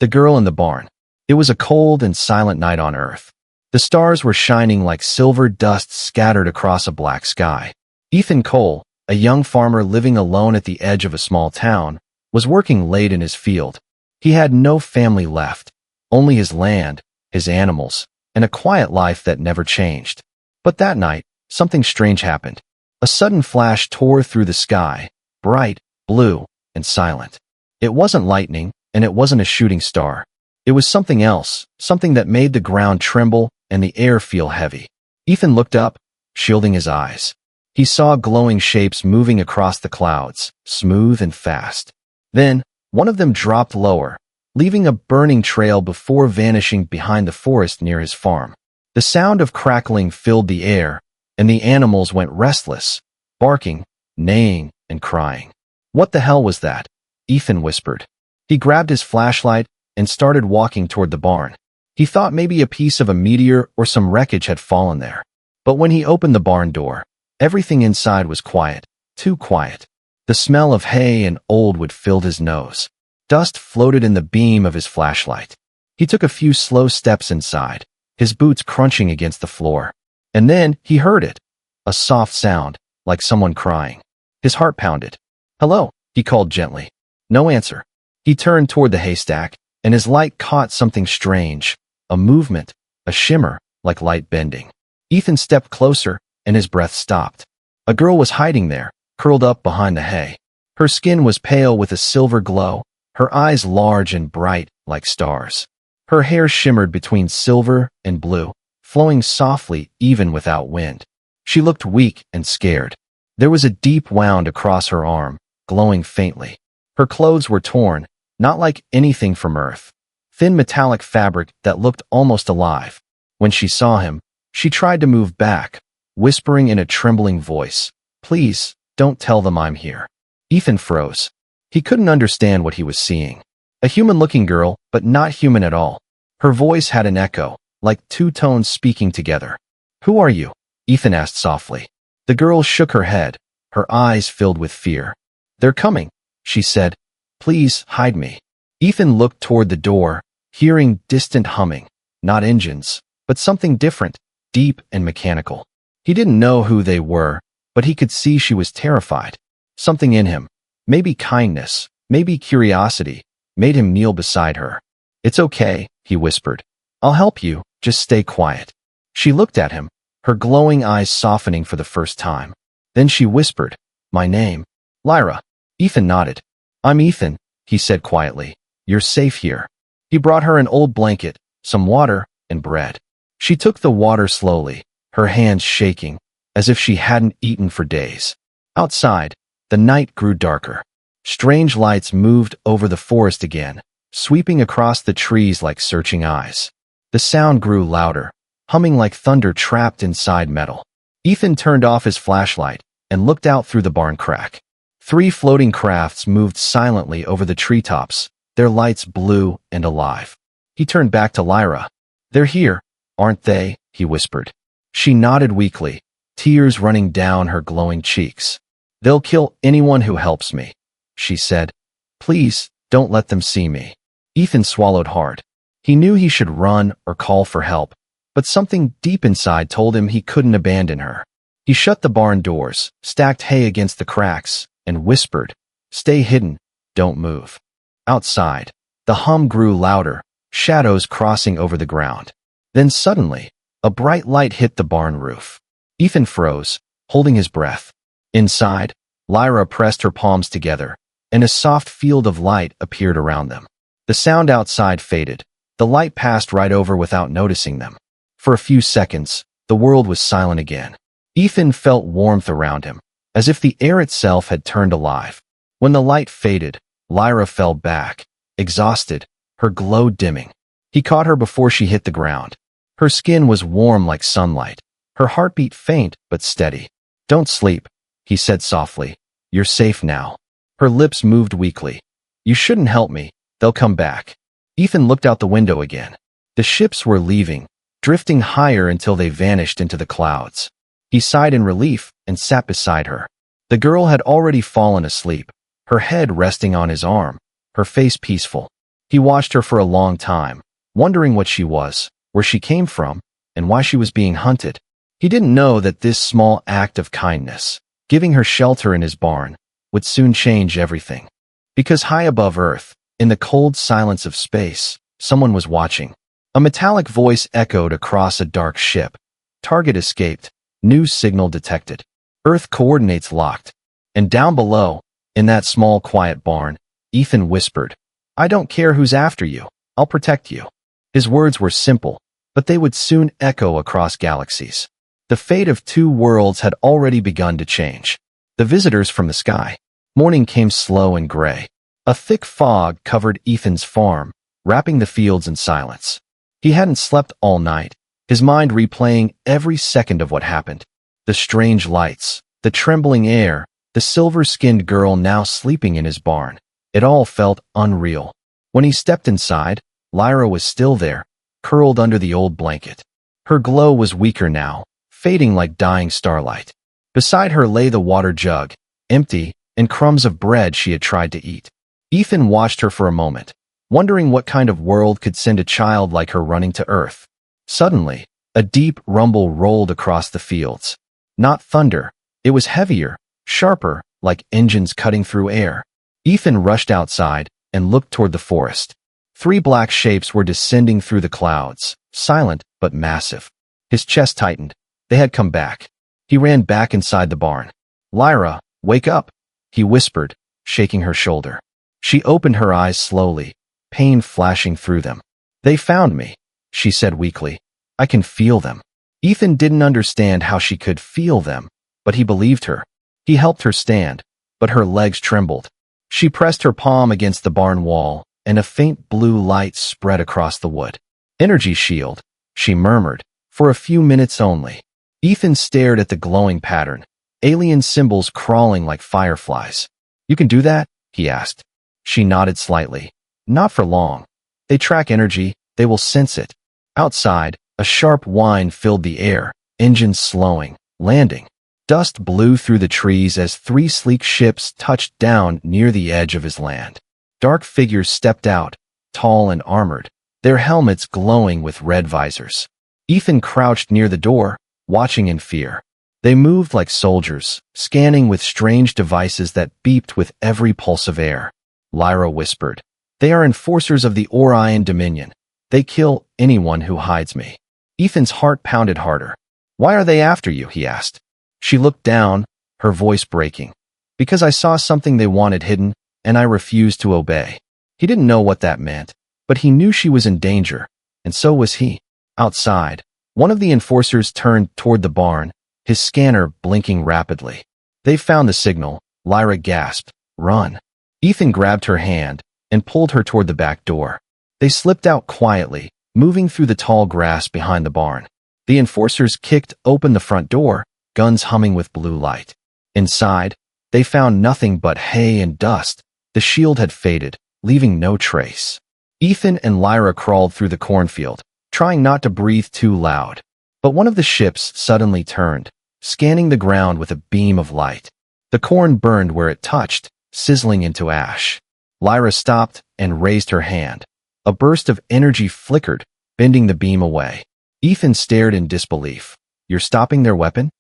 The girl in the barn. It was a cold and silent night on Earth. The stars were shining like silver dust scattered across a black sky. Ethan Cole, a young farmer living alone at the edge of a small town, was working late in his field. He had no family left, only his land, his animals, and a quiet life that never changed. But that night, something strange happened. A sudden flash tore through the sky, bright, blue, and silent. It wasn't lightning, and it wasn't a shooting star. It was something else, something that made the ground tremble and the air feel heavy. Ethan looked up, shielding his eyes. He saw glowing shapes moving across the clouds, smooth and fast. Then, one of them dropped lower, leaving a burning trail before vanishing behind the forest near his farm. The sound of crackling filled the air, and the animals went restless, barking, neighing, and crying. "What the hell was that?" Ethan whispered. He grabbed his flashlight and started walking toward the barn. He thought maybe a piece of a meteor or some wreckage had fallen there. But when he opened the barn door, everything inside was quiet, too quiet. The smell of hay and old wood filled his nose. Dust floated in the beam of his flashlight. He took a few slow steps inside, his boots crunching against the floor. And then he heard it, a soft sound, like someone crying. His heart pounded. "Hello," he called gently. No answer. He turned toward the haystack, and his light caught something strange, a movement, a shimmer, like light bending. Ethan stepped closer, and his breath stopped. A girl was hiding there, curled up behind the hay. Her skin was pale with a silver glow, her eyes large and bright, like stars. Her hair shimmered between silver and blue, flowing softly even without wind. She looked weak and scared. There was a deep wound across her arm, glowing faintly. Her clothes were torn, not like anything from Earth. Thin metallic fabric that looked almost alive. When she saw him, she tried to move back, whispering in a trembling voice, "Please, don't tell them I'm here." Ethan froze. He couldn't understand what he was seeing. A human-looking girl, but not human at all. Her voice had an echo, like two tones speaking together. "Who are you?" Ethan asked softly. The girl shook her head, her eyes filled with fear. "They're coming," she said. "Please, hide me." Ethan looked toward the door, hearing distant humming, not engines, but something different, deep and mechanical. He didn't know who they were, but he could see she was terrified. Something in him, maybe kindness, maybe curiosity, made him kneel beside her. "It's okay," he whispered. "I'll help you, just stay quiet." She looked at him, her glowing eyes softening for the first time. Then she whispered, "My name." "Lyra." Ethan nodded. "I'm Ethan," he said quietly. "You're safe here." He brought her an old blanket, some water, and bread. She took the water slowly, her hands shaking, as if she hadn't eaten for days. Outside, the night grew darker. Strange lights moved over the forest again, sweeping across the trees like searching eyes. The sound grew louder, humming like thunder trapped inside metal. Ethan turned off his flashlight and looked out through the barn crack. 3 floating crafts moved silently over the treetops, their lights blue and alive. He turned back to Lyra. "They're here, aren't they?" he whispered. She nodded weakly, tears running down her glowing cheeks. "They'll kill anyone who helps me," she said. "Please, don't let them see me." Ethan swallowed hard. He knew he should run or call for help, but something deep inside told him he couldn't abandon her. He shut the barn doors, stacked hay against the cracks, and whispered, "Stay hidden, don't move." Outside, the hum grew louder, shadows crossing over the ground. Then suddenly, a bright light hit the barn roof. Ethan froze, holding his breath. Inside, Lyra pressed her palms together, and a soft field of light appeared around them. The sound outside faded. The light passed right over without noticing them. For a few seconds, the world was silent again. Ethan felt warmth around him, as if the air itself had turned alive. When the light faded, Lyra fell back, exhausted, her glow dimming. He caught her before she hit the ground. Her skin was warm like sunlight, her heartbeat faint but steady. "Don't sleep," he said softly. "You're safe now." Her lips moved weakly. "You shouldn't help me. They'll come back." Ethan looked out the window again. The ships were leaving, drifting higher until they vanished into the clouds. He sighed in relief and sat beside her. The girl had already fallen asleep, her head resting on his arm, her face peaceful. He watched her for a long time, wondering what she was, where she came from, and why she was being hunted. He didn't know that this small act of kindness, giving her shelter in his barn, would soon change everything. Because high above Earth, in the cold silence of space, someone was watching. A metallic voice echoed across a dark ship. Target escaped. New signal detected. Earth coordinates locked. And down below, in that small quiet barn, Ethan whispered, "I don't care who's after you. I'll protect you." His words were simple, but they would soon echo across galaxies. The fate of two worlds had already begun to change. The visitors from the sky. Morning came slow and gray. A thick fog covered Ethan's farm, wrapping the fields in silence. He hadn't slept all night, his mind replaying every second of what happened. The strange lights, the trembling air, the silver-skinned girl now sleeping in his barn. It all felt unreal. When he stepped inside, Lyra was still there, curled under the old blanket. Her glow was weaker now, fading like dying starlight. Beside her lay the water jug, empty, and crumbs of bread she had tried to eat. Ethan watched her for a moment, wondering what kind of world could send a child like her running to Earth. Suddenly, a deep rumble rolled across the fields. Not thunder, it was heavier, sharper, like engines cutting through air. Ethan rushed outside and looked toward the forest. 3 black shapes were descending through the clouds, silent but massive. His chest tightened. They had come back. He ran back inside the barn. "Lyra, wake up," he whispered, shaking her shoulder. She opened her eyes slowly, pain flashing through them. "They found me," she said weakly. "I can feel them." Ethan didn't understand how she could feel them, but he believed her. He helped her stand, but her legs trembled. She pressed her palm against the barn wall, and a faint blue light spread across the wood. "Energy shield," she murmured, "for a few minutes only." Ethan stared at the glowing pattern, alien symbols crawling like fireflies. "You can do that?" he asked. She nodded slightly. "Not for long. They track energy, they will sense it." Outside, a sharp whine filled the air, engines slowing, landing. Dust blew through the trees as 3 sleek ships touched down near the edge of his land. Dark figures stepped out, tall and armored, their helmets glowing with red visors. Ethan crouched near the door, watching in fear. They moved like soldiers, scanning with strange devices that beeped with every pulse of air. Lyra whispered, "They are enforcers of the Orion Dominion. They kill anyone who hides me." Ethan's heart pounded harder. "Why are they after you?" he asked. She looked down, her voice breaking. "Because I saw something they wanted hidden, and I refused to obey." He didn't know what that meant, but he knew she was in danger, and so was he. Outside, one of the enforcers turned toward the barn, his scanner blinking rapidly. "They found the signal," Lyra gasped. "Run." Ethan grabbed her hand and pulled her toward the back door. They slipped out quietly, moving through the tall grass behind the barn. The enforcers kicked open the front door, guns humming with blue light. Inside, they found nothing but hay and dust. The shield had faded, leaving no trace. Ethan and Lyra crawled through the cornfield, trying not to breathe too loud. But one of the ships suddenly turned, scanning the ground with a beam of light. The corn burned where it touched, sizzling into ash. Lyra stopped and raised her hand. A burst of energy flickered, bending the beam away. Ethan stared in disbelief. "You're stopping their weapon?"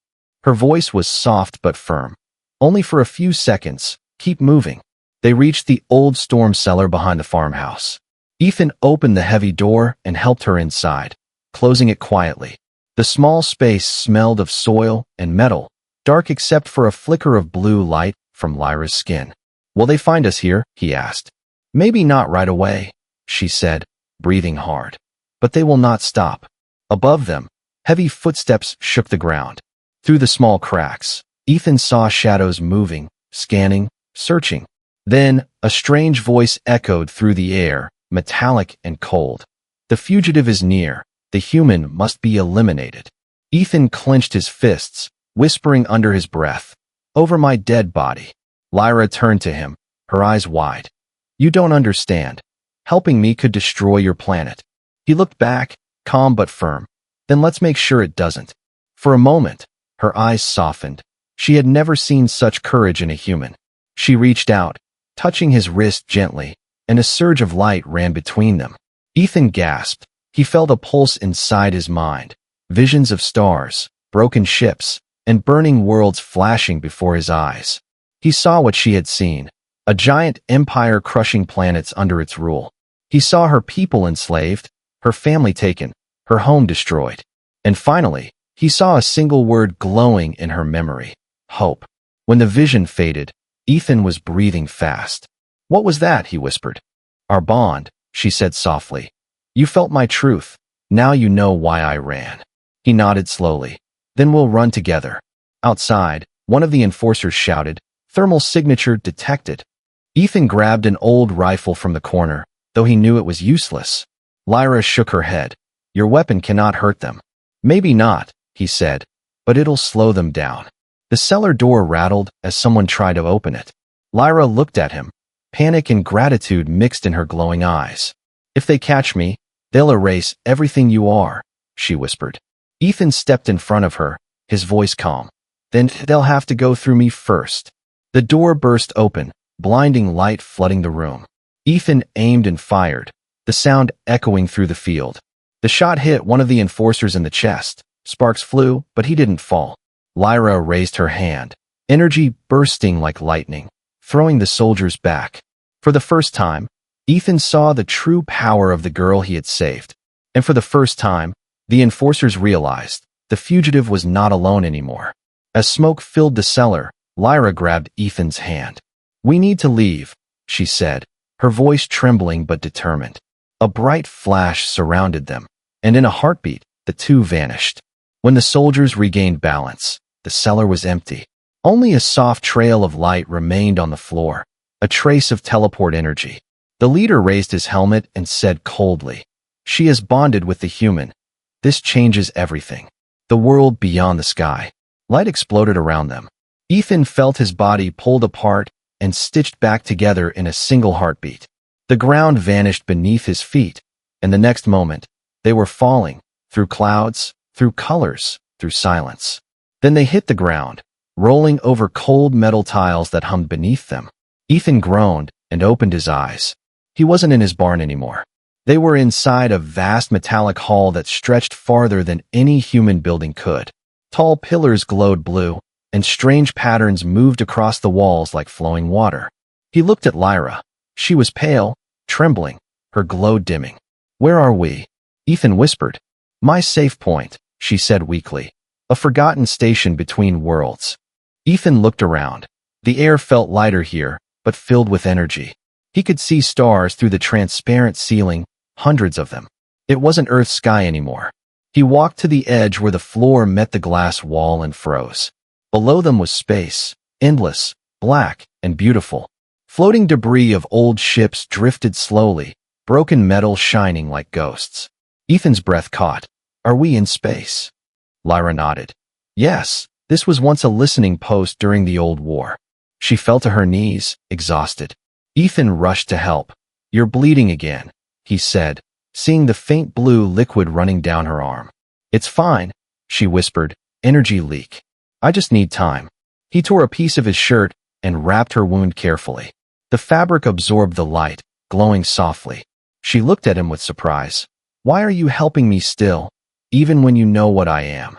Her voice was soft but firm. "Only for a few seconds. Keep moving." They reached the old storm cellar behind the farmhouse. Ethan opened the heavy door and helped her inside, closing it quietly. The small space smelled of soil and metal, dark except for a flicker of blue light from Lyra's skin. "Will they find us here?" he asked. "Maybe not right away," she said, breathing hard. "But they will not stop." Above them, heavy footsteps shook the ground. Through the small cracks, Ethan saw shadows moving, scanning, searching. Then, a strange voice echoed through the air, metallic and cold. "The fugitive is near. The human must be eliminated." Ethan clenched his fists, whispering under his breath, "Over my dead body." Lyra turned to him, her eyes wide. "You don't understand. Helping me could destroy your planet." He looked back, calm but firm. "Then let's make sure it doesn't." For a moment, her eyes softened. She had never seen such courage in a human. She reached out, touching his wrist gently, and a surge of light ran between them. Ethan gasped. He felt a pulse inside his mind. Visions of stars, broken ships, and burning worlds flashing before his eyes. He saw what she had seen, a giant empire crushing planets under its rule. He saw her people enslaved, her family taken, her home destroyed. And finally, he saw a single word glowing in her memory: hope. When the vision faded, Ethan was breathing fast. "What was that?" he whispered. "Our bond," she said softly. "You felt my truth. Now you know why I ran." He nodded slowly. "Then we'll run together." Outside, one of the enforcers shouted, "Thermal signature detected." Ethan grabbed an old rifle from the corner, though he knew it was useless. Lyra shook her head. "Your weapon cannot hurt them." "Maybe not," he said, "but it'll slow them down." The cellar door rattled as someone tried to open it. Lyra looked at him, panic and gratitude mixed in her glowing eyes. "If they catch me, they'll erase everything you are," she whispered. Ethan stepped in front of her, his voice calm. "Then they'll have to go through me first." The door burst open, blinding light flooding the room. Ethan aimed and fired, the sound echoing through the field. The shot hit one of the enforcers in the chest. Sparks flew, but he didn't fall. Lyra raised her hand, energy bursting like lightning, throwing the soldiers back. For the first time, Ethan saw the true power of the girl he had saved. And for the first time, the enforcers realized the fugitive was not alone anymore. As smoke filled the cellar, Lyra grabbed Ethan's hand. "We need to leave," she said, her voice trembling but determined. A bright flash surrounded them, and in a heartbeat, the two vanished. When the soldiers regained balance, the cellar was empty. Only a soft trail of light remained on the floor, a trace of teleport energy. The leader raised his helmet and said coldly, "She is bonded with the human. This changes everything." The world beyond the sky. Light exploded around them. Ethan felt his body pulled apart and stitched back together in a single heartbeat. The ground vanished beneath his feet, and the next moment, they were falling, through clouds, through colors, through silence. Then they hit the ground, rolling over cold metal tiles that hummed beneath them. Ethan groaned and opened his eyes. He wasn't in his barn anymore. They were inside a vast metallic hall that stretched farther than any human building could. Tall pillars glowed blue, and strange patterns moved across the walls like flowing water. He looked at Lyra. She was pale, trembling, her glow dimming. "Where are we?" Ethan whispered. "My safe point," she said weakly. "A forgotten station between worlds." Ethan looked around. The air felt lighter here, but filled with energy. He could see stars through the transparent ceiling, hundreds of them. It wasn't Earth's sky anymore. He walked to the edge where the floor met the glass wall and froze. Below them was space, endless, black, and beautiful. Floating debris of old ships drifted slowly, broken metal shining like ghosts. Ethan's breath caught. "Are we in space?" Lyra nodded. "Yes, this was once a listening post during the old war." She fell to her knees, exhausted. Ethan rushed to help. "You're bleeding again," he said, seeing the faint blue liquid running down her arm. "It's fine," she whispered, "energy leak. I just need time." He tore a piece of his shirt and wrapped her wound carefully. The fabric absorbed the light, glowing softly. She looked at him with surprise. "Why are you helping me still, even when you know what I am?"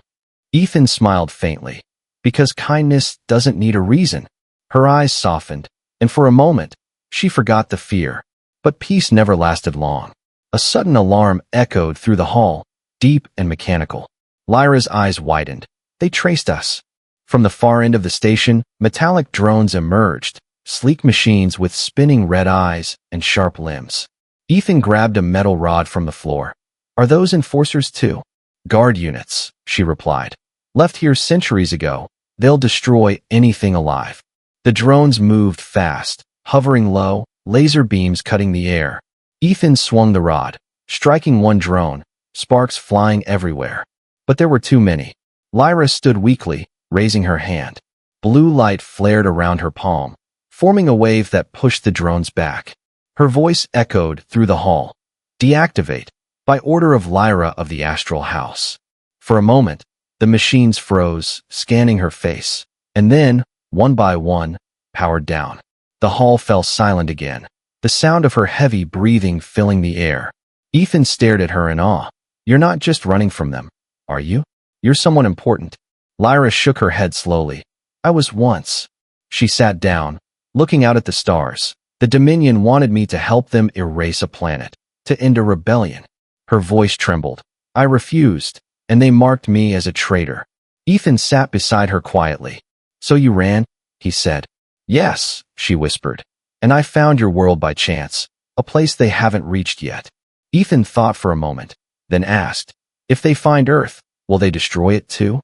Ethan smiled faintly. "Because kindness doesn't need a reason." Her eyes softened, and for a moment, she forgot the fear. But peace never lasted long. A sudden alarm echoed through the hall, deep and mechanical. Lyra's eyes widened. "They traced us." From the far end of the station, metallic drones emerged, sleek machines with spinning red eyes and sharp limbs. Ethan grabbed a metal rod from the floor. "Are those enforcers too?" "Guard units," she replied. "Left here centuries ago, they'll destroy anything alive." The drones moved fast, hovering low, laser beams cutting the air. Ethan swung the rod, striking one drone, sparks flying everywhere. But there were too many. Lyra stood weakly, raising her hand. Blue light flared around her palm, forming a wave that pushed the drones back. Her voice echoed through the hall. "Deactivate, by order of Lyra of the Astral House." For a moment, the machines froze, scanning her face, and then, one by one, powered down. The hall fell silent again. the sound of her heavy breathing filling the air. Ethan stared at her in awe. You're not just running from them, are you? You're someone important. Lyra shook her head slowly. I was once. She sat down, looking out at the stars. The Dominion wanted me to help them erase a planet, to end a rebellion. Her voice trembled. I refused, and they marked me as a traitor. Ethan sat beside her quietly. So you ran? He said. Yes, she whispered. And I found your world by chance, a place they haven't reached yet. Ethan thought for a moment, then asked, if they find Earth, will they destroy it too?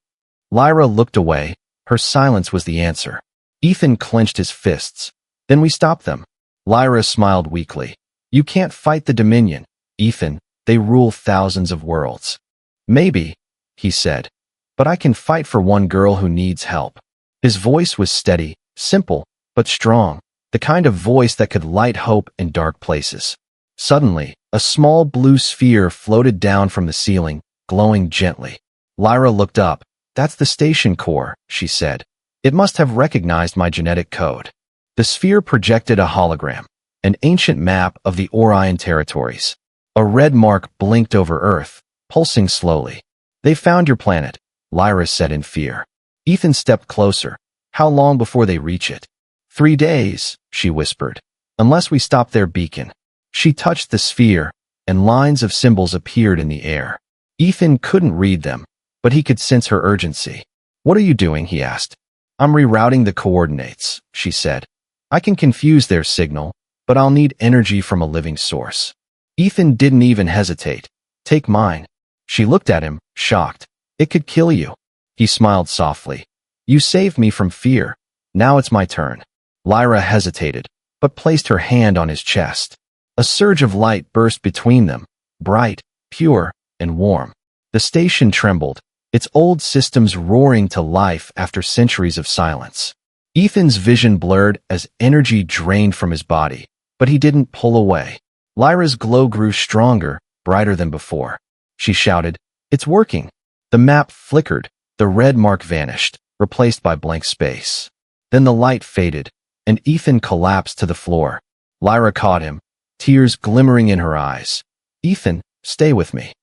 Lyra looked away. Her silence was the answer. Ethan clenched his fists. Then we stop them. Lyra smiled weakly. You can't fight the Dominion, Ethan. They rule thousands of worlds. Maybe, he said, but I can fight for one girl who needs help. His voice was steady, simple, but strong, the kind of voice that could light hope in dark places. Suddenly, a small blue sphere floated down from the ceiling, glowing gently. Lyra looked up. That's the station core, she said. It must have recognized my genetic code. The sphere projected a hologram, an ancient map of the Orion territories. A red mark blinked over Earth, pulsing slowly. They found your planet, Lyra said in fear. Ethan stepped closer. How long before they reach it? 3 days, she whispered. Unless we stop their beacon. She touched the sphere, and lines of symbols appeared in the air. Ethan couldn't read them, but he could sense her urgency. What are you doing? He asked. I'm rerouting the coordinates, she said. I can confuse their signal, but I'll need energy from a living source. Ethan didn't even hesitate. Take mine. She looked at him, shocked. It could kill you. He smiled softly. You saved me from fear. Now it's my turn. Lyra hesitated, but placed her hand on his chest. A surge of light burst between them, bright, pure, and warm. The station trembled, its old systems roaring to life after centuries of silence. Ethan's vision blurred as energy drained from his body, but he didn't pull away. Lyra's glow grew stronger, brighter than before. She shouted, It's working. The map flickered, the red mark vanished, replaced by blank space. Then the light faded, and Ethan collapsed to the floor. Lyra caught him, tears glimmering in her eyes. Ethan, stay with me.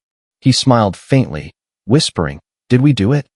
He smiled faintly, whispering, Did we do it?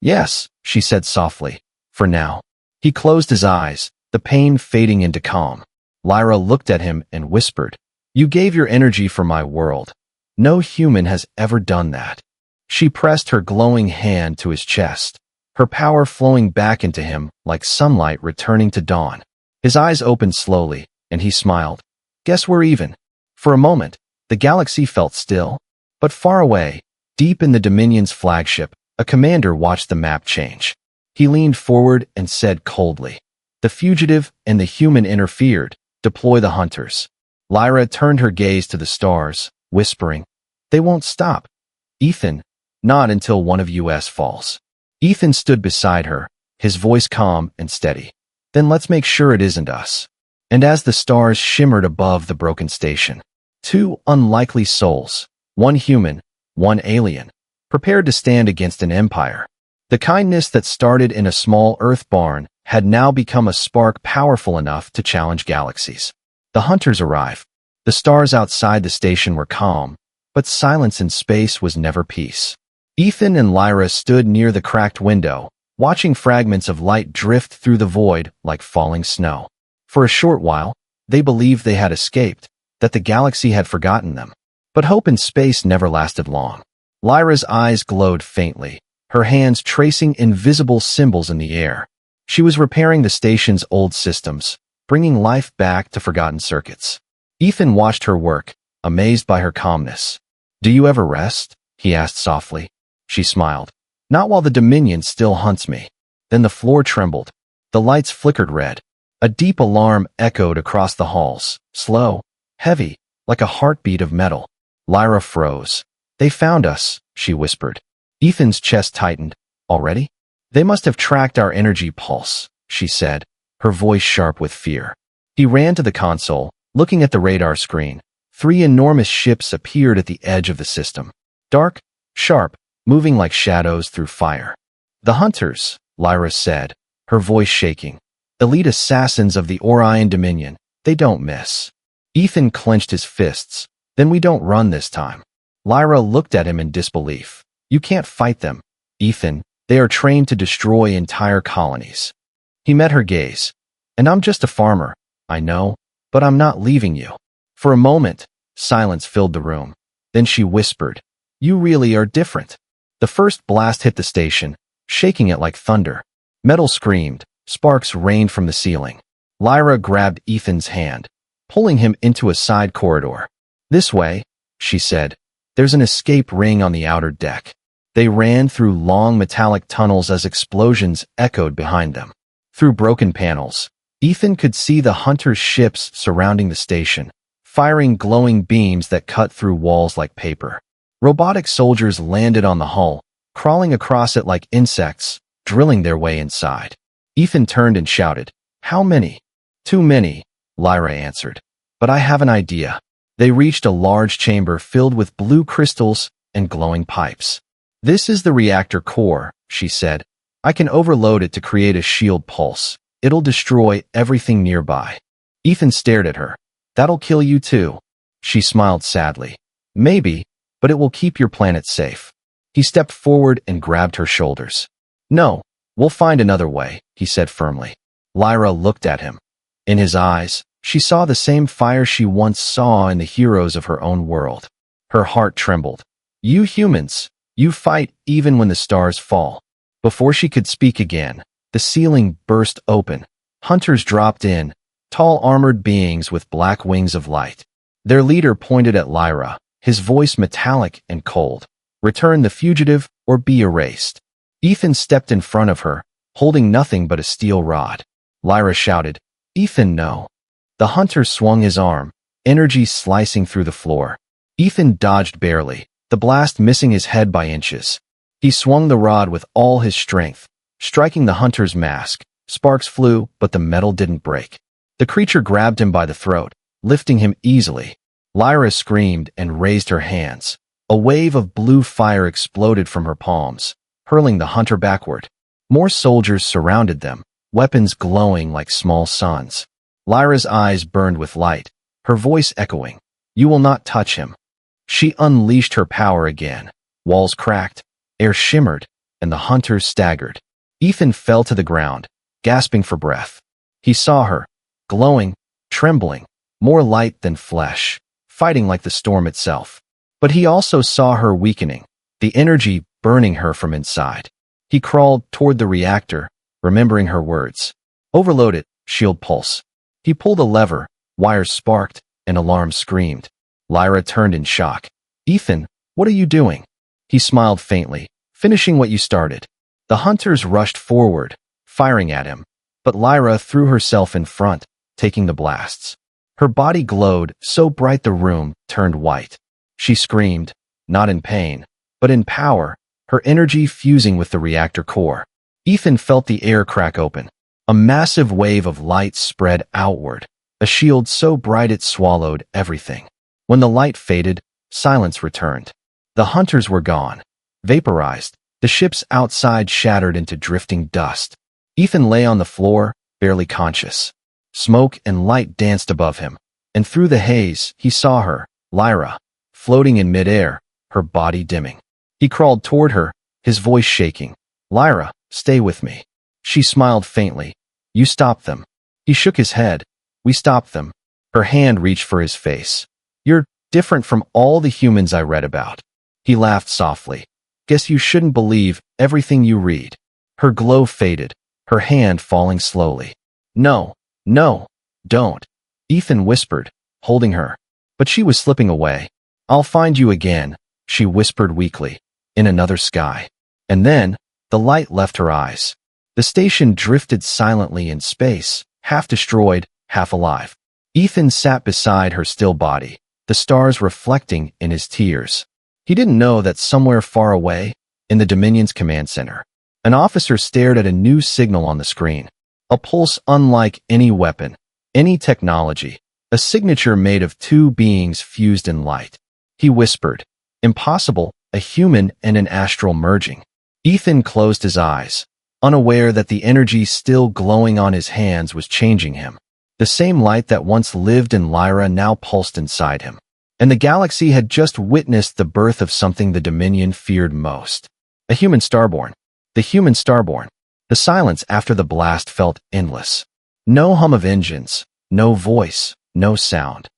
Yes, she said softly. For now. He closed his eyes, the pain fading into calm. Lyra looked at him and whispered, You gave your energy for my world. No human has ever done that. She pressed her glowing hand to his chest, her power flowing back into him like sunlight returning to dawn. His eyes opened slowly, and he smiled. Guess we're even. For a moment, the galaxy felt still. But far away, deep in the Dominion's flagship, a commander watched the map change. He leaned forward and said coldly, The fugitive and the human interfered. Deploy the hunters. Lyra turned her gaze to the stars, whispering, They won't stop. Ethan, not until one of us falls. Ethan stood beside her, his voice calm and steady. Then let's make sure it isn't us. And as the stars shimmered above the broken station, 2 unlikely souls, one human, one alien, prepared to stand against an empire. The kindness that started in a small earth barn had now become a spark powerful enough to challenge galaxies. The hunters arrived. The stars outside the station were calm, but silence in space was never peace. Ethan and Lyra stood near the cracked window, watching fragments of light drift through the void like falling snow. For a short while, they believed they had escaped, that the galaxy had forgotten them. But hope in space never lasted long. Lyra's eyes glowed faintly, her hands tracing invisible symbols in the air. She was repairing the station's old systems, bringing life back to forgotten circuits. Ethan watched her work, amazed by her calmness. Do you ever rest? He asked softly. She smiled. Not while the Dominion still hunts me. Then the floor trembled. The lights flickered red. A deep alarm echoed across the halls, slow, heavy, like a heartbeat of metal. Lyra froze. They found us, she whispered. Ethan's chest tightened. Already? They must have tracked our energy pulse, she said, her voice sharp with fear. He ran to the console, looking at the radar screen. 3 enormous ships appeared at the edge of the system. Dark, sharp, moving like shadows through fire. The hunters, Lyra said, her voice shaking. Elite assassins of the Orion Dominion. They don't miss. Ethan clenched his fists. Then we don't run this time. Lyra looked at him in disbelief. You can't fight them, Ethan. They are trained to destroy entire colonies. He met her gaze. And I'm just a farmer, I know, but I'm not leaving you. For a moment, silence filled the room. Then she whispered, You really are different. The first blast hit the station, shaking it like thunder. Metal screamed, sparks rained from the ceiling. Lyra grabbed Ethan's hand, pulling him into a side corridor. This way, she said. There's an escape ring on the outer deck. They ran through long metallic tunnels as explosions echoed behind them. Through broken panels, Ethan could see the hunters' ships surrounding the station, firing glowing beams that cut through walls like paper. Robotic soldiers landed on the hull, crawling across it like insects, drilling their way inside. Ethan turned and shouted, How many? Too many, Lyra answered. But I have an idea. They reached a large chamber filled with blue crystals and glowing pipes. This is the reactor core, she said. I can overload it to create a shield pulse. It'll destroy everything nearby. Ethan stared at her. That'll kill you too. She smiled sadly. Maybe, but it will keep your planet safe. He stepped forward and grabbed her shoulders. No, we'll find another way, he said firmly. Lyra looked at him. In his eyes, she saw the same fire she once saw in the heroes of her own world. Her heart trembled. You humans, you fight even when the stars fall. Before she could speak again, the ceiling burst open. Hunters dropped in, tall armored beings with black wings of light. Their leader pointed at Lyra, his voice metallic and cold. Return the fugitive or be erased. Ethan stepped in front of her, holding nothing but a steel rod. Lyra shouted, Ethan, no. The hunter swung his arm, energy slicing through the floor. Ethan dodged barely, the blast missing his head by inches. He swung the rod with all his strength, striking the hunter's mask. Sparks flew, but the metal didn't break. The creature grabbed him by the throat, lifting him easily. Lyra screamed and raised her hands. A wave of blue fire exploded from her palms, hurling the hunter backward. More soldiers surrounded them, weapons glowing like small suns. Lyra's eyes burned with light, her voice echoing, You will not touch him. She unleashed her power again. Walls cracked, air shimmered, and the hunters staggered. Ethan fell to the ground, gasping for breath. He saw her, glowing, trembling, more light than flesh, fighting like the storm itself. But he also saw her weakening, the energy burning her from inside. He crawled toward the reactor, remembering her words. Overload it, shield pulse. He pulled a lever, wires sparked, and alarms screamed. Lyra turned in shock. Ethan, what are you doing? He smiled faintly, finishing what you started. The hunters rushed forward, firing at him, but Lyra threw herself in front, taking the blasts. Her body glowed so bright the room turned white. She screamed, not in pain, but in power, her energy fusing with the reactor core. Ethan felt the air crack open. A massive wave of light spread outward, a shield so bright it swallowed everything. When the light faded, silence returned. The hunters were gone, vaporized. The ships outside shattered into drifting dust. Ethan lay on the floor, barely conscious. Smoke and light danced above him, and through the haze, he saw her, Lyra, floating in midair, her body dimming. He crawled toward her, his voice shaking. Lyra, stay with me. She smiled faintly. You stopped them. He shook his head. We stopped them. Her hand reached for his face. You're different from all the humans I read about. He laughed softly. Guess you shouldn't believe everything you read. Her glow faded, her hand falling slowly. No, don't. Ethan whispered, holding her. But she was slipping away. I'll find you again, she whispered weakly, in another sky. And then, the light left her eyes. The station drifted silently in space, half destroyed, half alive. Ethan sat beside her still body, the stars reflecting in his tears. He didn't know that somewhere far away, in the Dominion's command center, an officer stared at a new signal on the screen. A pulse unlike any weapon, any technology, a signature made of two beings fused in light. He whispered, Impossible, a human and an astral merging. Ethan closed his eyes, unaware that the energy still glowing on his hands was changing him. The same light that once lived in Lyra now pulsed inside him. And the galaxy had just witnessed the birth of something the Dominion feared most. A human starborn. The human starborn. The silence after the blast felt endless. No hum of engines, no voice, no sound.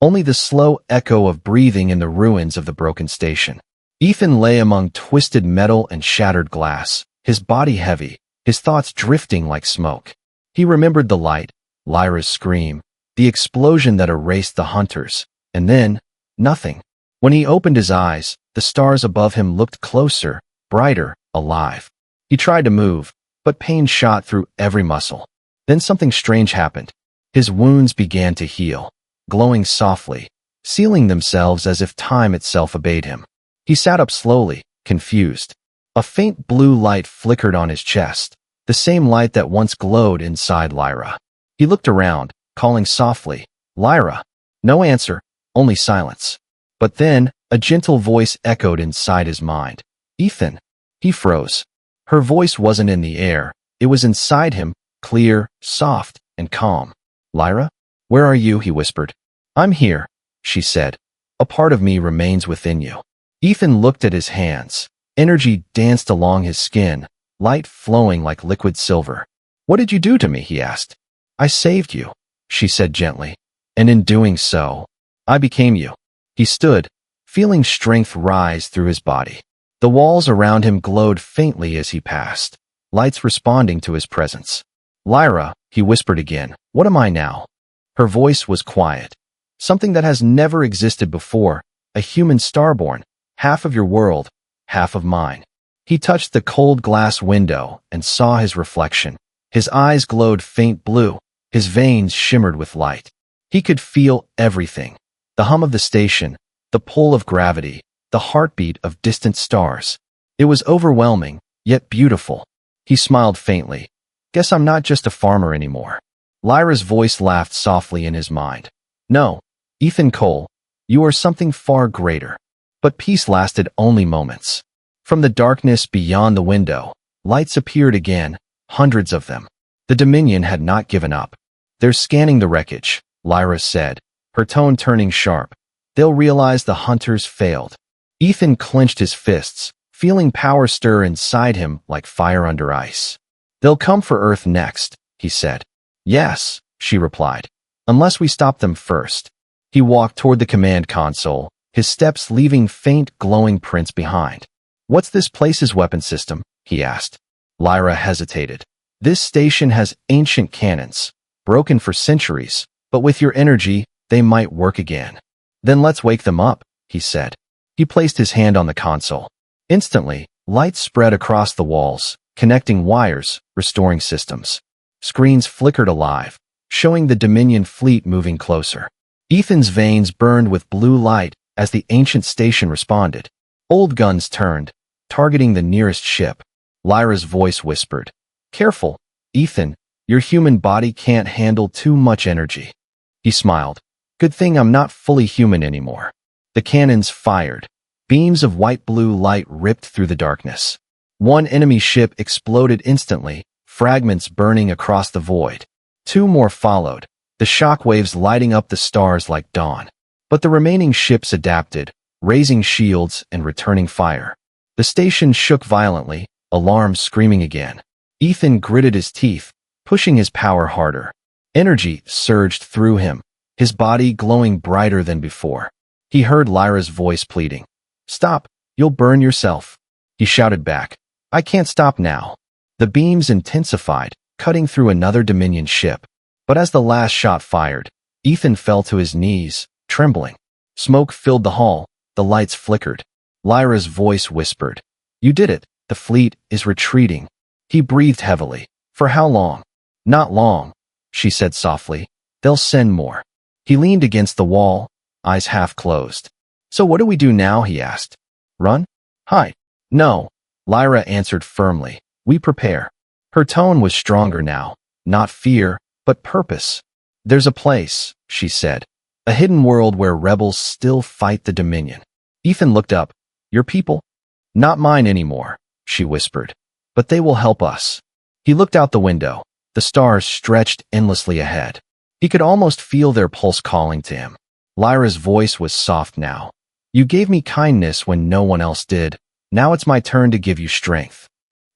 Only the slow echo of breathing in the ruins of the broken station. Ethan lay among twisted metal and shattered glass, his body heavy, his thoughts drifting like smoke. He remembered the light, Lyra's scream, the explosion that erased the hunters, and then, nothing. When he opened his eyes, the stars above him looked closer, brighter, alive. He tried to move, but pain shot through every muscle. Then something strange happened. His wounds began to heal, glowing softly, sealing themselves as if time itself obeyed him. He sat up slowly, confused. A faint blue light flickered on his chest, the same light that once glowed inside Lyra. He looked around, calling softly, "Lyra." No answer, only silence. But then, a gentle voice echoed inside his mind. "Ethan." He froze. Her voice wasn't in the air, it was inside him, clear, soft, and calm. "Lyra? Where are you?" he whispered. "I'm here," she said. "A part of me remains within you." Ethan looked at his hands. Energy danced along his skin, light flowing like liquid silver. "What did you do to me?" he asked. "I saved you," she said gently. "And in doing so, I became you." He stood, feeling strength rise through his body. The walls around him glowed faintly as he passed, lights responding to his presence. "Lyra," he whispered again, "what am I now?" Her voice was quiet. "Something that has never existed before, a human starborn, half of your world, half of mine." He touched the cold glass window and saw his reflection. His eyes glowed faint blue, his veins shimmered with light. He could feel everything. The hum of the station, the pull of gravity, the heartbeat of distant stars. It was overwhelming, yet beautiful. He smiled faintly. "Guess I'm not just a farmer anymore." Lyra's voice laughed softly in his mind. "No, Ethan Cole, you are something far greater." But peace lasted only moments. From the darkness beyond the window, lights appeared again, hundreds of them. The Dominion had not given up. "They're scanning the wreckage," Lyra said, her tone turning sharp. "They'll realize the hunters failed." Ethan clenched his fists, feeling power stir inside him like fire under ice. "They'll come for Earth next," he said. "Yes," she replied, "unless we stop them first." He walked toward the command console, his steps leaving faint glowing prints behind. "What's this place's weapon system?" he asked. Lyra hesitated. "This station has ancient cannons, broken for centuries, but with your energy, they might work again." "Then let's wake them up," he said. He placed his hand on the console. Instantly, light spread across the walls, connecting wires, restoring systems. Screens flickered alive, showing the Dominion fleet moving closer. Ethan's veins burned with blue light as the ancient station responded. Old guns turned, targeting the nearest ship. Lyra's voice whispered, "Careful, Ethan, your human body can't handle too much energy." He smiled. "Good thing I'm not fully human anymore." The cannons fired. Beams of white-blue light ripped through the darkness. One enemy ship exploded instantly, fragments burning across the void. Two more followed, the shockwaves lighting up the stars like dawn. But the remaining ships adapted, raising shields and returning fire. The station shook violently, alarms screaming again. Ethan gritted his teeth, pushing his power harder. Energy surged through him, his body glowing brighter than before. He heard Lyra's voice pleading. "Stop, you'll burn yourself." He shouted back, "I can't stop now." The beams intensified, cutting through another Dominion ship. But as the last shot fired, Ethan fell to his knees, trembling. Smoke filled the hall, the lights flickered. Lyra's voice whispered, "You did it, the fleet is retreating." He breathed heavily. "For how long?" "Not long," she said softly. "They'll send more." He leaned against the wall, eyes half closed. "So what do we do now?" he asked. "Run? Hide?" "No," Lyra answered firmly. "We prepare." Her tone was stronger now, not fear, but purpose. "There's a place," she said, "a hidden world where rebels still fight the Dominion." Ethan looked up. "Your people?" "Not mine anymore," she whispered. "But they will help us." He looked out the window. The stars stretched endlessly ahead. He could almost feel their pulse calling to him. Lyra's voice was soft now. You gave me kindness when no one else did. Now it's my turn to give you strength.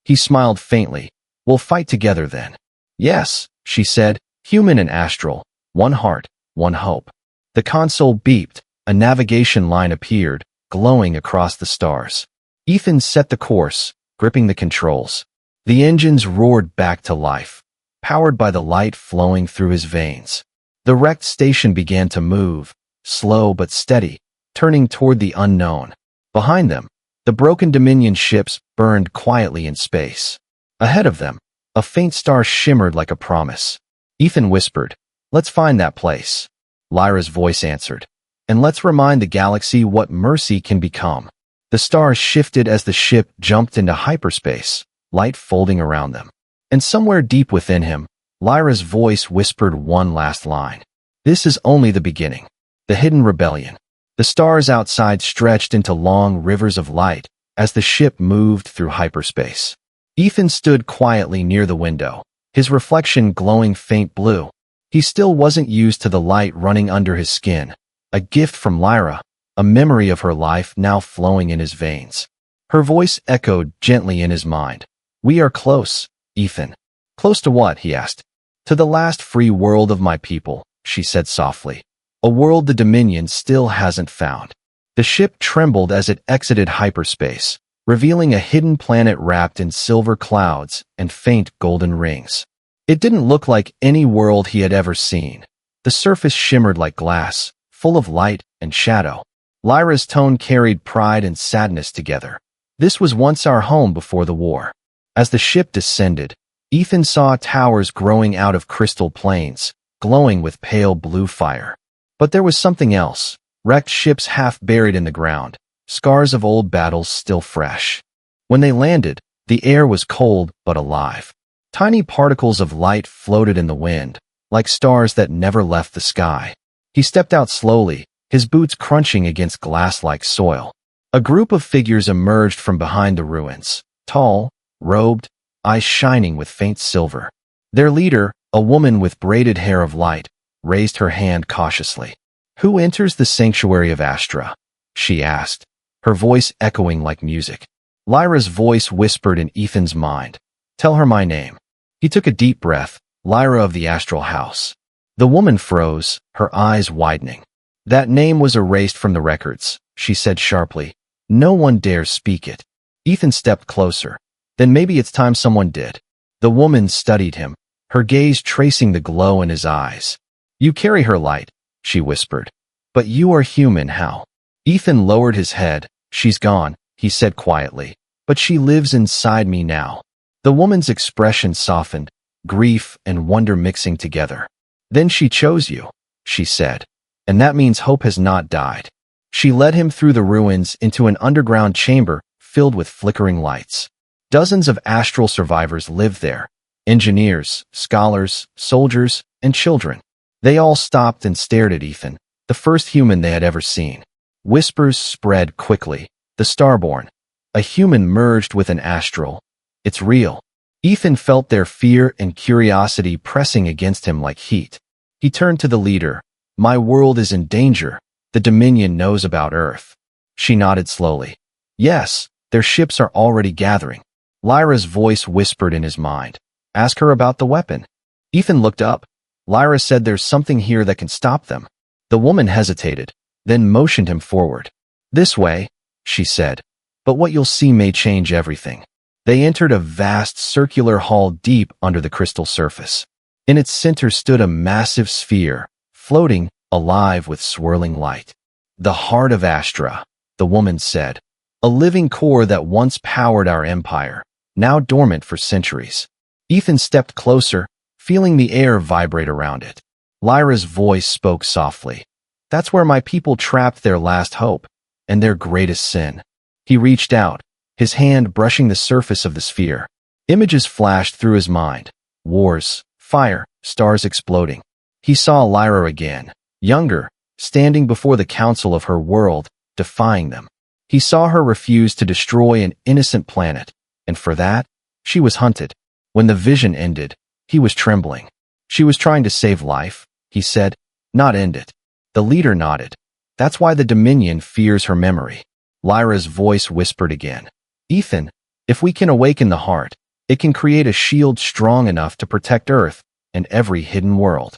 He smiled faintly. We'll fight together then. Yes, she said, human and astral, one heart, one hope. The console beeped. A navigation line appeared, glowing across the stars. Ethan set the course, gripping the controls. The engines roared back to life, powered by the light flowing through his veins. The wrecked station began to move, slow but steady, turning toward the unknown. Behind them, the broken Dominion ships burned quietly in space. Ahead of them, a faint star shimmered like a promise. Ethan whispered, "Let's find that place." Lyra's voice answered, "And let's remind the galaxy what mercy can become." The stars shifted as the ship jumped into hyperspace, light folding around them. And somewhere deep within him, Lyra's voice whispered one last line. This is only the beginning. The hidden rebellion. The stars outside stretched into long rivers of light as the ship moved through hyperspace. Ethan stood quietly near the window, his reflection glowing faint blue. He still wasn't used to the light running under his skin. A gift from Lyra, a memory of her life now flowing in his veins. Her voice echoed gently in his mind. We are close, Ethan. Close to what? He asked. To the last free world of my people, she said softly. A world the Dominion still hasn't found. The ship trembled as it exited hyperspace, revealing a hidden planet wrapped in silver clouds and faint golden rings. It didn't look like any world he had ever seen. The surface shimmered like glass, full of light and shadow. Lyra's tone carried pride and sadness together. This was once our home before the war. As the ship descended, Ethan saw towers growing out of crystal plains, glowing with pale blue fire. But there was something else. Wrecked ships half buried in the ground, scars of old battles still fresh. When they landed, the air was cold but alive. Tiny particles of light floated in the wind, like stars that never left the sky. He stepped out slowly, his boots crunching against glass-like soil. A group of figures emerged from behind the ruins, tall, robed, eyes shining with faint silver. Their leader, a woman with braided hair of light, raised her hand cautiously. Who enters the sanctuary of Astra? She asked, her voice echoing like music. Lyra's voice whispered in Ethan's mind. Tell her my name. He took a deep breath. Lyra of the Astral House. The woman froze, her eyes widening. That name was erased from the records, she said sharply. No one dares speak it. Ethan stepped closer. Then maybe it's time someone did. The woman studied him, her gaze tracing the glow in his eyes. You carry her light, she whispered. But you are human, how? Ethan lowered his head. She's gone, he said quietly. But she lives inside me now. The woman's expression softened, grief and wonder mixing together. Then she chose you, she said. And that means hope has not died. She led him through the ruins into an underground chamber filled with flickering lights. Dozens of astral survivors lived there. Engineers, scholars, soldiers, and children. They all stopped and stared at Ethan, the first human they had ever seen. Whispers spread quickly. The Starborn. A human merged with an astral. It's real. Ethan felt their fear and curiosity pressing against him like heat. He turned to the leader. My world is in danger. The Dominion knows about Earth. She nodded slowly. Yes, their ships are already gathering. Lyra's voice whispered in his mind. Ask her about the weapon. Ethan looked up. Lyra said there's something here that can stop them. The woman hesitated, then motioned him forward. This way, she said. But what you'll see may change everything. They entered a vast circular hall deep under the crystal surface. In its center stood a massive sphere, floating, alive with swirling light. The heart of Astra, the woman said. A living core that once powered our empire, now dormant for centuries. Ethan stepped closer, feeling the air vibrate around it. Lyra's voice spoke softly. That's where my people trapped their last hope, and their greatest sin. He reached out, his hand brushing the surface of the sphere. Images flashed through his mind. Wars, fire, stars exploding. He saw Lyra again, younger, standing before the council of her world, defying them. He saw her refuse to destroy an innocent planet, and for that, she was hunted. When the vision ended, he was trembling. She was trying to save life, he said, "not end it." The leader nodded. "That's why the Dominion fears her memory." Lyra's voice whispered again. "Ethan, if we can awaken the heart, it can create a shield strong enough to protect Earth and every hidden world.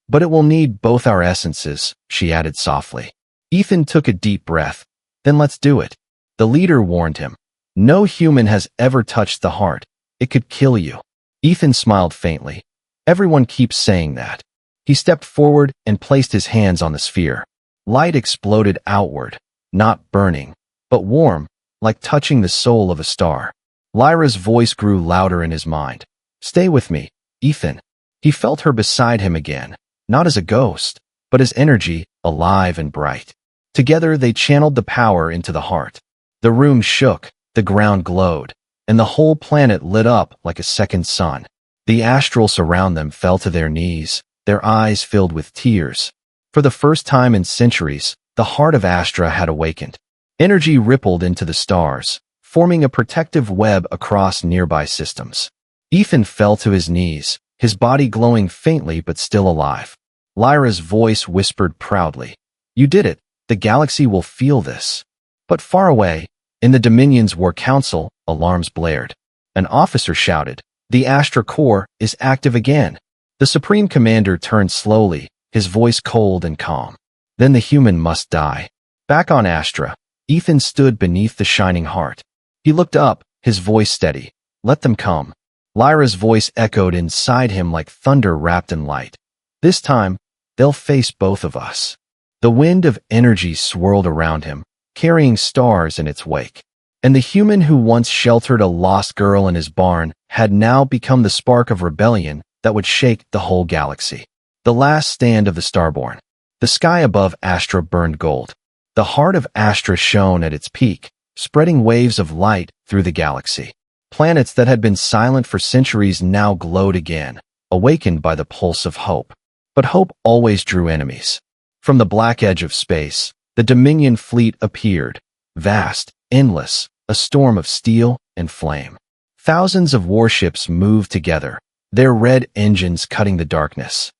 But it will need both our essences," she added softly. Ethan took a deep breath. "Then let's do it." The leader warned him. "No human has ever touched the heart. It could kill you." Ethan smiled faintly. "Everyone keeps saying that." He stepped forward and placed his hands on the sphere. Light exploded outward, not burning, but warm, like touching the soul of a star. Lyra's voice grew louder in his mind. "Stay with me, Ethan." He felt her beside him again, not as a ghost, but as energy, alive and bright. Together they channeled the power into the heart. The room shook, the ground glowed, and the whole planet lit up like a second sun. The astrals around them fell to their knees, their eyes filled with tears. For the first time in centuries, the heart of Astra had awakened. Energy rippled into the stars, forming a protective web across nearby systems. Ethan fell to his knees, his body glowing faintly but still alive. Lyra's voice whispered proudly, "You did it. The galaxy will feel this." But far away, in the Dominion's War Council, alarms blared. An officer shouted, "The Astra core is active again." The Supreme Commander turned slowly, his voice cold and calm. "Then the human must die." Back on Astra, Ethan stood beneath the shining heart. He looked up, his voice steady. "Let them come." Lyra's voice echoed inside him like thunder wrapped in light. "This time, they'll face both of us." The wind of energy swirled around him, carrying stars in its wake. And the human who once sheltered a lost girl in his barn had now become the spark of rebellion that would shake the whole galaxy. The last stand of the Starborn. The sky above Astra burned gold. The heart of Astra shone at its peak, spreading waves of light through the galaxy. Planets that had been silent for centuries now glowed again, awakened by the pulse of hope. But hope always drew enemies. From the black edge of space, the Dominion fleet appeared, vast, endless, a storm of steel and flame. Thousands of warships moved together, their red engines cutting the darkness.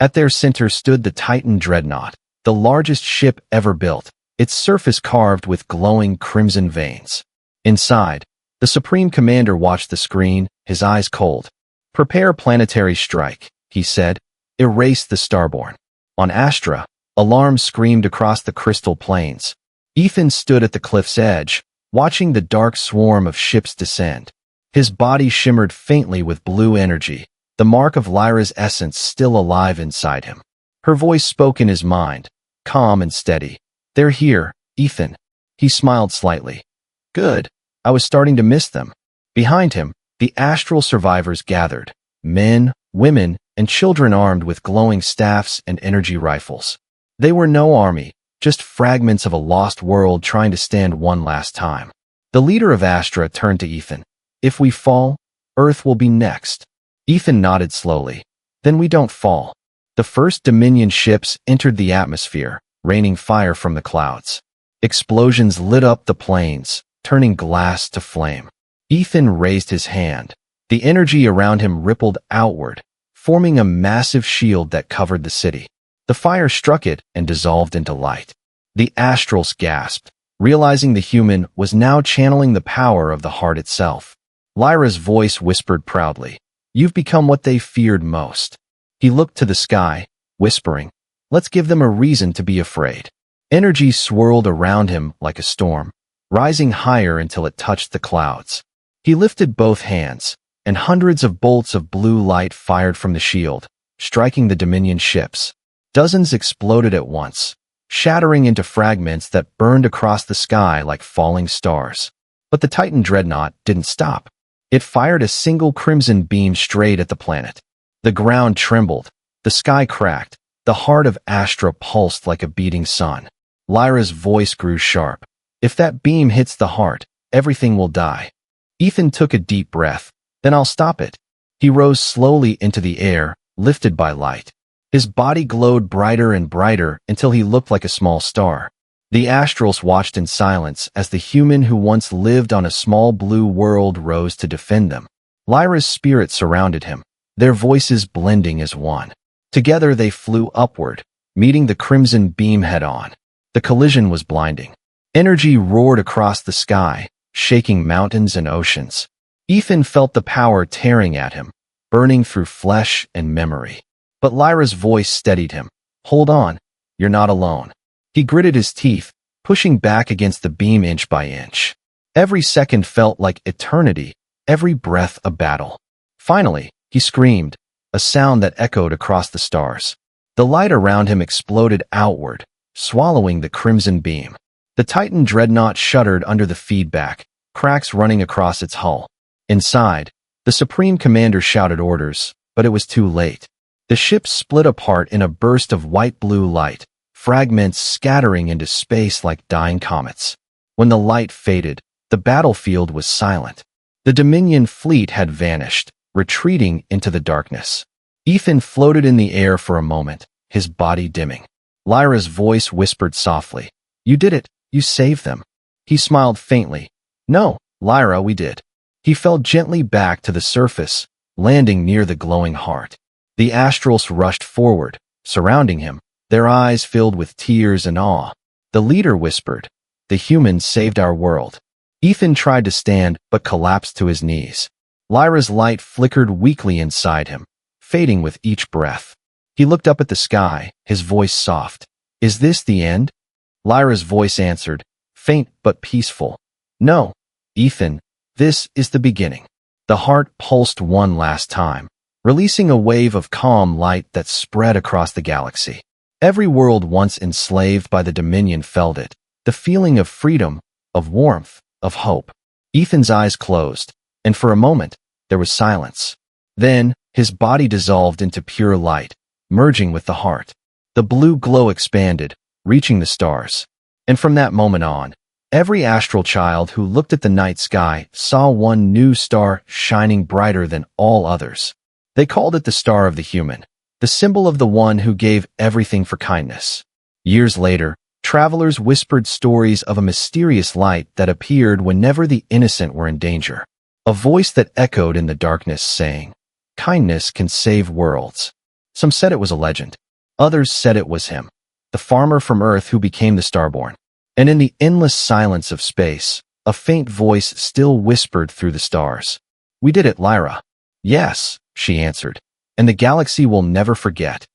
At their center stood the Titan Dreadnought, the largest ship ever built, its surface carved with glowing crimson veins. Inside, the Supreme Commander watched the screen, his eyes cold. "Prepare planetary strike," he said. "Erase the Starborn." On Astra, alarms screamed across the crystal plains. Ethan stood at the cliff's edge, watching the dark swarm of ships descend. His body shimmered faintly with blue energy, the mark of Lyra's essence still alive inside him. Her voice spoke in his mind, calm and steady. "They're here, Ethan." He smiled slightly. "Good. I was starting to miss them." Behind him, the astral survivors gathered, men, women, and children armed with glowing staffs and energy rifles. They were no army, just fragments of a lost world trying to stand one last time. The leader of Astra turned to Ethan. "If we fall, Earth will be next." Ethan nodded slowly. "Then we don't fall." The first Dominion ships entered the atmosphere, raining fire from the clouds. Explosions lit up the plains, turning glass to flame. Ethan raised his hand. The energy around him rippled outward, forming a massive shield that covered the city. The fire struck it and dissolved into light. The astrals gasped, realizing the human was now channeling the power of the heart itself. Lyra's voice whispered proudly, "You've become what they feared most." He looked to the sky, whispering, "Let's give them a reason to be afraid." Energy swirled around him like a storm, rising higher until it touched the clouds. He lifted both hands, and hundreds of bolts of blue light fired from the shield, striking the Dominion ships. Dozens exploded at once, shattering into fragments that burned across the sky like falling stars. But the Titan Dreadnought didn't stop. It fired a single crimson beam straight at the planet. The ground trembled, the sky cracked, the heart of Astra pulsed like a beating sun. Lyra's voice grew sharp. "If that beam hits the heart, everything will die." Ethan took a deep breath. "Then I'll stop it." He rose slowly into the air, lifted by light. His body glowed brighter and brighter until he looked like a small star. The astrals watched in silence as the human who once lived on a small blue world rose to defend them. Lyra's spirit surrounded him, their voices blending as one. Together they flew upward, meeting the crimson beam head-on. The collision was blinding. Energy roared across the sky, shaking mountains and oceans. Ethan felt the power tearing at him, burning through flesh and memory. But Lyra's voice steadied him. Hold on, you're not alone. He gritted his teeth, pushing back against the beam inch by inch. Every second felt like eternity, every breath a battle. Finally, he screamed, a sound that echoed across the stars. The light around him exploded outward, swallowing the crimson beam. The Titan dreadnought shuddered under the feedback, cracks running across its hull. Inside, the Supreme Commander shouted orders, but it was too late. The ship split apart in a burst of white-blue light, fragments scattering into space like dying comets. When the light faded, the battlefield was silent. The Dominion fleet had vanished, retreating into the darkness. Ethan floated in the air for a moment, his body dimming. Lyra's voice whispered softly, "You did it. You saved them." He smiled faintly. "No, Lyra, we did." He fell gently back to the surface, landing near the glowing heart. The astrals rushed forward, surrounding him, their eyes filled with tears and awe. The leader whispered, "The humans saved our world." Ethan tried to stand, but collapsed to his knees. Lyra's light flickered weakly inside him, fading with each breath. He looked up at the sky, his voice soft. "Is this the end?" Lyra's voice answered, faint but peaceful. "No, Ethan, this is the beginning." The heart pulsed one last time, releasing a wave of calm light that spread across the galaxy. Every world once enslaved by the Dominion felt it, the feeling of freedom, of warmth, of hope. Ethan's eyes closed, and for a moment, there was silence. Then, his body dissolved into pure light, merging with the heart. The blue glow expanded, reaching the stars. And from that moment on, every astral child who looked at the night sky saw one new star shining brighter than all others. They called it the Star of the Human, the symbol of the one who gave everything for kindness. Years later, travelers whispered stories of a mysterious light that appeared whenever the innocent were in danger. A voice that echoed in the darkness saying, "Kindness can save worlds." Some said it was a legend. Others said it was him, the farmer from Earth who became the Starborn. And in the endless silence of space, a faint voice still whispered through the stars. "We did it, Lyra." "Yes," she answered, "and the galaxy will never forget."